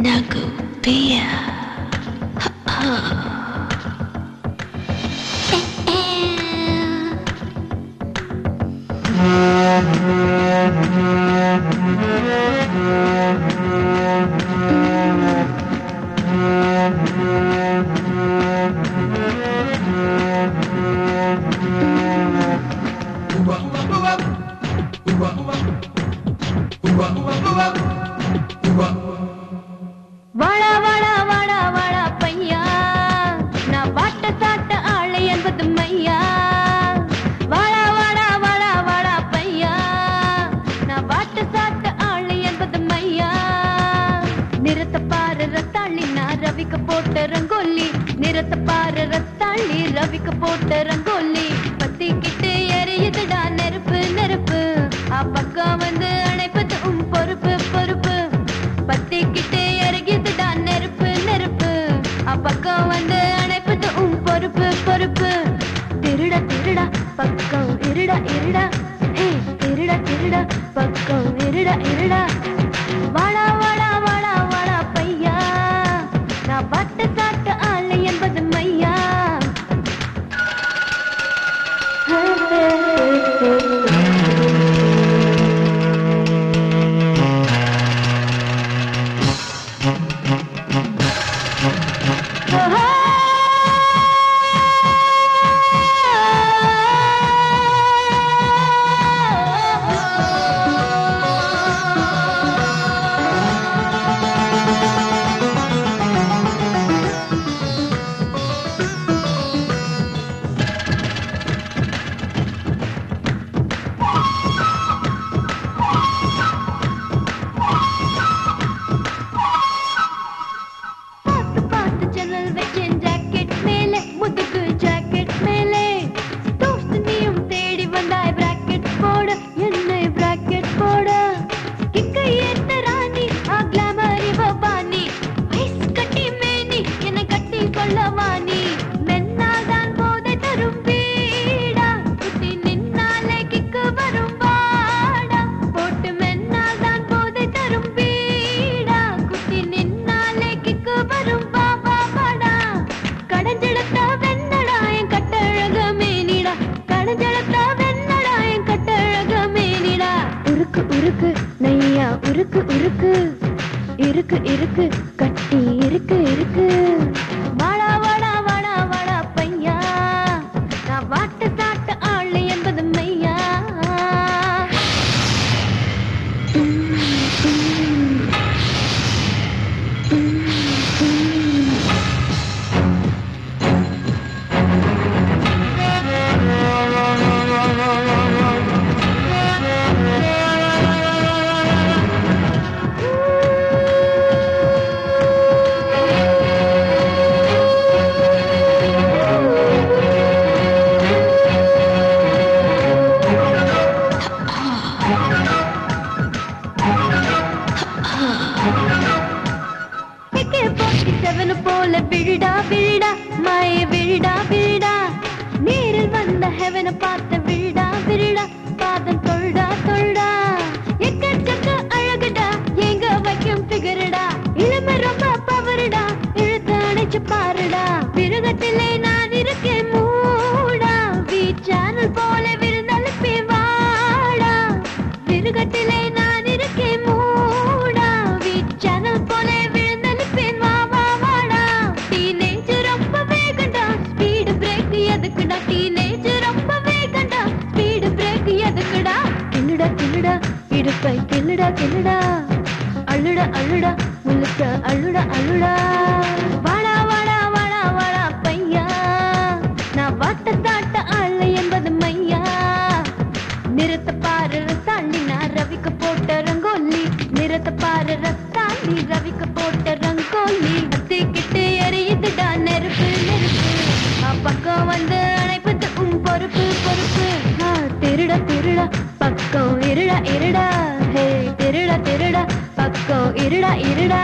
Nagupia. வாடா வாடா வாடா வாடா பையா, நான் பாட்ட சாட்ட ஆளை என்பது மையா. வாடா வாடா வாடா வாடா பையா, நான் பாட்ட சாட்ட ஆளை என்பது மையா. நிறத்த பாரு ரத்தாளி, நான் ரவிக்க போட்ட ரங்கோலி. நிறத்த பாரு ரத்தாளி, ரவிக்க போட்ட ரங்கோலி. பத்திக்கிட்டு எரியுதுடா நெருப்பு நெருப்பு, பக்கம் வந்து அணைப்பது பொறுப்பு பொறுப்பு. பத்திக்கிட்டு எரியுதுடா நெருப்பு நெருப்பு, பக்கம் வந்து அணைப்பது பொறுப்பு பொறுப்பு. திருடா திருடா பக்கம் இருடா இருடா, திருடா திருடா பக்கம் இருடா இருடா. வாடா வாடா வாடா வாடா பையா, நான் பாட்ட சாட்ட ஆளை என்பது மையா. உருக்கு நையா உருக்கு உருக்கு, இருக்கு இருக்கு கட்டி இருக்கு இருக்கு. வாடா வாடா வாடா வாடா பையா, நான் வாட்ட சாட்ட ஆளு என்பது மையா. போல விழுடா விழுடா மாய விழுடா விழுடா, நேரில் வந்த ஹெவனை பார்த்த விழுடா விழுடா, பாதம் தொழுடா தொழுடா. எக்கச்சக்க அழகுடா எங்க வைக்கும் பிகருடா, இளமை ரொம்ப பவருடா இழுத்து அணைச்சு பாருடா. விருகத்திலே நான் இருக்கேன் மூடா, வி சேனல் போல விருந்தளிப்பே வாடா. விருகத்திலே நான் இருக்கேன் மூடா, வி சேனல் போல விருந்தளிப்பேன் வா வா வாடா. டீனேஜ் ரொம்ப வேகண்டா ஸ்பீடு பிரேக் எதுக்குடா, டீனேஜ் ரொம்ப வேகண்டா ஸ்பீடு பிரேக் எதுக்குடா. கிள்ளுடா கிள்ளுடா இடுப்பை கிள்ளுடா கிள்ளுடா, அழுடா அழுடா முழுக்க அழுடா அழுடா. வாடா வாடா வாடா வாடா பையா, நான் வாட்ட சாட்ட ஆளு என்பது மையா. நிறத்த பாரு ரத்தாண்டி, நான் ரவிக்கு போட்ட ரங்கோலி. நிறத்த பாரு ரத்தாண்டி, ரவிக்கு போட்ட ரங்கோலி. அத்திக்கிட்டு எரியுதுடா நெருப்பு நெருப்பு, பக்கம் வந்து அணைப்பது பொறுப்பு பொறுப்பு. திருடா திருடா பக்கம் இருடா இருடா, ஹே திருடா திருடா பக்கம் இருடா இருடா.